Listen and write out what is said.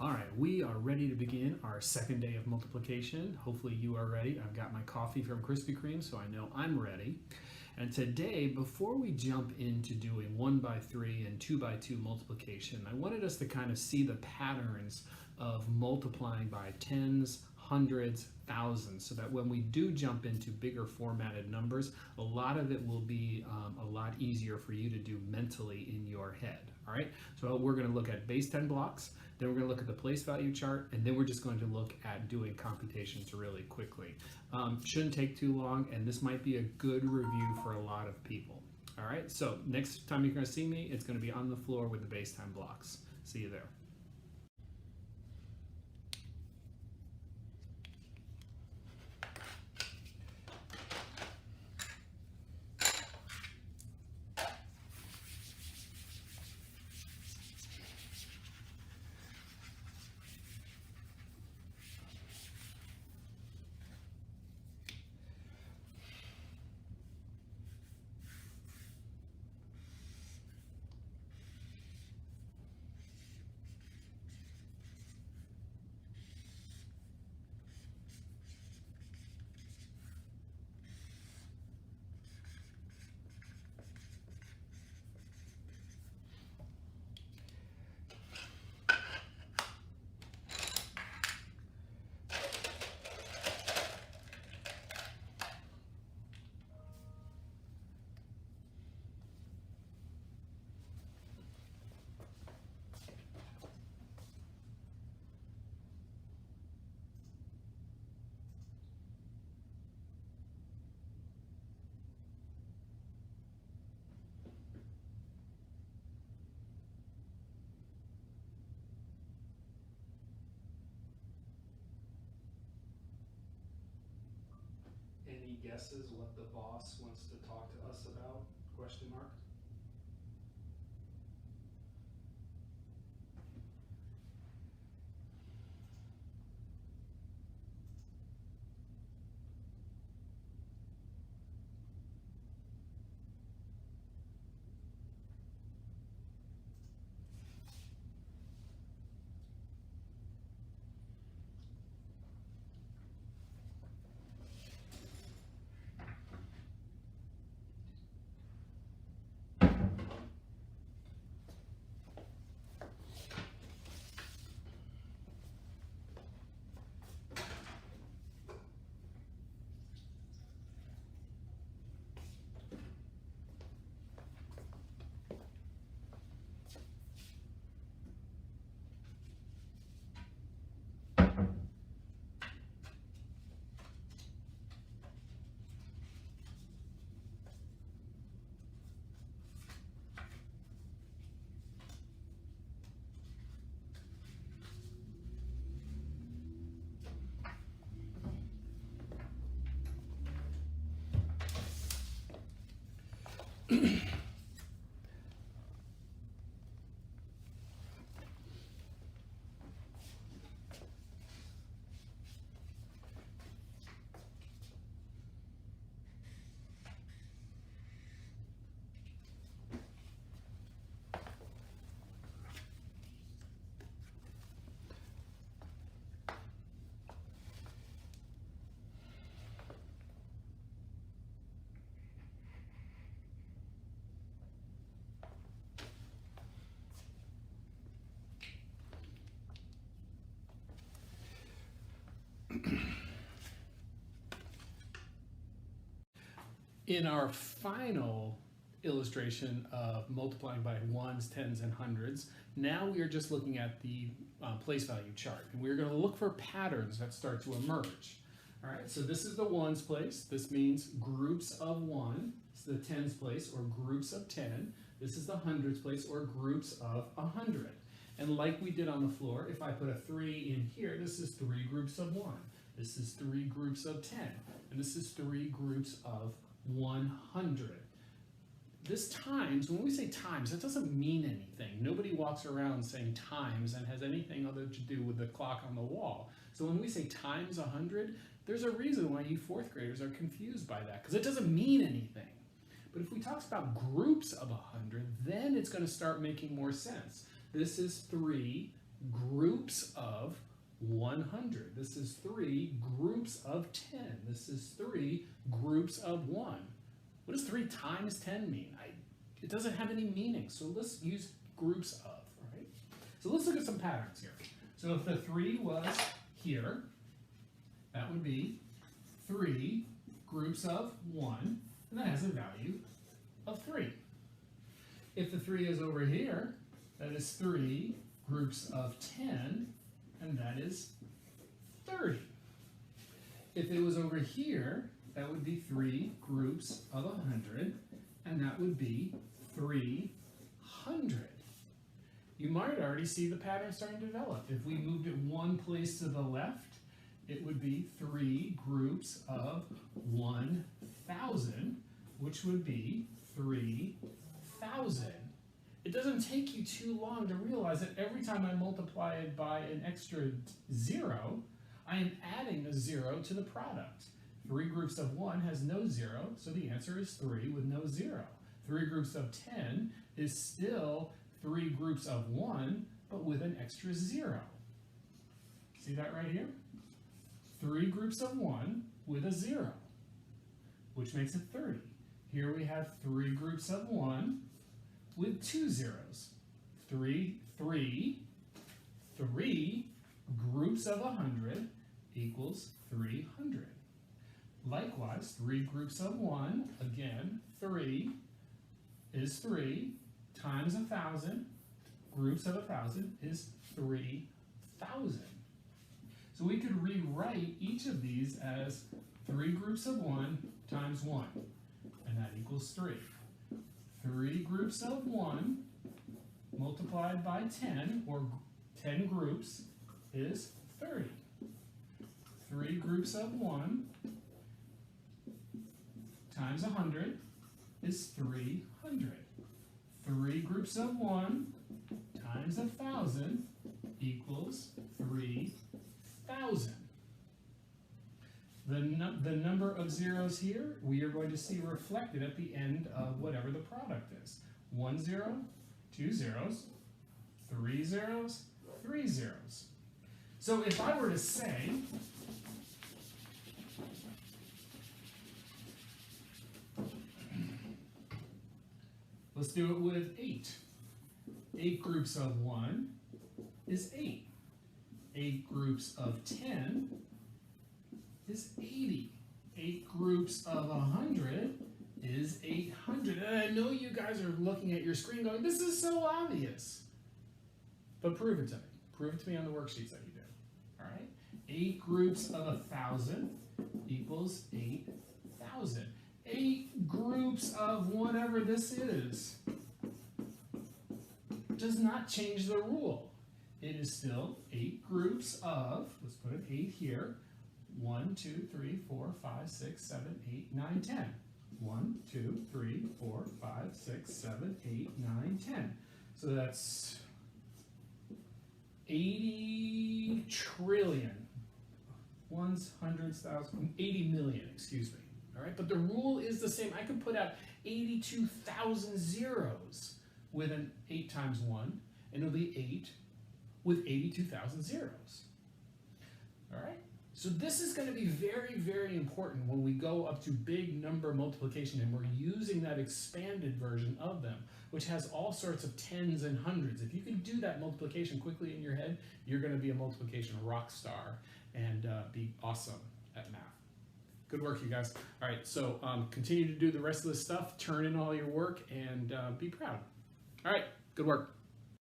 All right, we are ready to begin our second day of multiplication. Hopefully you are ready. I've got my coffee from Krispy Kreme, so I know I'm ready. And today, before we jump into doing 1 by 3 and 2 by 2 multiplication, I wanted us to kind of see the patterns of multiplying by tens, hundreds, thousands, so that when we do jump into bigger formatted numbers, a lot of it will be a lot easier for you to do mentally in your head. All right, so we're going to look at base 10 blocks, then we're going to look at the place value chart, and then we're just going to look at doing computations really quickly. Shouldn't take too long, and this might be a good review for a lot of people. All right, so next time you're going to see me, it's going to be on the floor with the base 10 blocks. See you there. Any guesses what the boss wants to talk to us about? Question mark. In our final illustration of multiplying by ones, tens, and hundreds, now we are just looking at the place value chart. And we're going to look for patterns that start to emerge. All right, so this is the ones place. This means groups of 1. It's the tens place, or groups of 10. This is the hundreds place, or groups of 100. And like we did on the floor, if I put a 3 in here, this is 3 groups of 1. This is 3 groups of 10. And this is 3 groups of 100. This times, when we say times, that doesn't mean anything. Nobody walks around saying times and has anything other to do with the clock on the wall. So when we say times 100, there's a reason why you fourth graders are confused by that, because it doesn't mean anything. But if we talk about groups of 100, then it's going to start making more sense. This is 3 groups of 100. This is 3 groups of 10. This is 3 groups of 1. What does 3 times 10 mean? It doesn't have any meaning, so let's use groups of, right? So let's look at some patterns here. So if the 3 was here, that would be 3 groups of 1, and that has a value of 3. If the 3 is over here, that is 3 groups of 10, and that is 30. If it was over here, that would be 3 groups of 100, and that would be 300. You might already see the pattern starting to develop. If we moved it one place to the left, it would be 3 groups of 1,000, which would be 3,000. It doesn't take you too long to realize that every time I multiply it by an extra 0, I am adding a 0 to the product. 3 groups of 1 has no 0, so the answer is 3 with no 0. 3 groups of 10 is still 3 groups of 1, but with an extra 0. See that right here? 3 groups of 1 with a 0, which makes it 30. Here we have 3 groups of 1 with 2 zeros. 3 groups of 100 equals 300. Likewise, 3 groups of 1, again, 3 is 3 times 1,000. Groups of 1,000 is 3,000. So we could rewrite each of these as 3 groups of 1 times 1, and that equals 3. 3 groups of 1 multiplied by 10, or 10 groups, is 30. 3 groups of 1 times 100 is 300. 3 groups of 1 times 1,000 equals 3,000. The number of zeros here, we are going to see reflected at the end of whatever the product is. 1 0, 2 zeros, 3 zeros, 3 zeros. So if I were to say, let's do it with 8. 8 groups of 1 is 8. 8 groups of 10 is 80. 8 groups of 100 is 800. And I know you guys are looking at your screen going, this is so obvious. But prove it to me. Prove it to me on the worksheets that you did. All right? 8 groups of 1,000 equals 8,000. 8 groups of whatever this is does not change the rule. It is still 8 groups of, let's put an 8 here, 1, 2, 3, 4, 5, 6, 7, 8, 9, 10. 1, 2, 3, 4, 5, 6, 7, 8, 9, 10. So that's 80 trillion. Ones, hundreds, thousands, 80 million, excuse me. All right, but the rule is the same. I could put out 82,000 zeros with an 8 times 1, and it'll be 8 with 82,000 zeros. All right? So this is going to be very, very important when we go up to big number multiplication and we're using that expanded version of them, which has all sorts of tens and hundreds. If you can do that multiplication quickly in your head, you're going to be a multiplication rock star and be awesome at math. Good work, you guys. All right, so continue to do the rest of this stuff, turn in all your work, and be proud. All right, good work.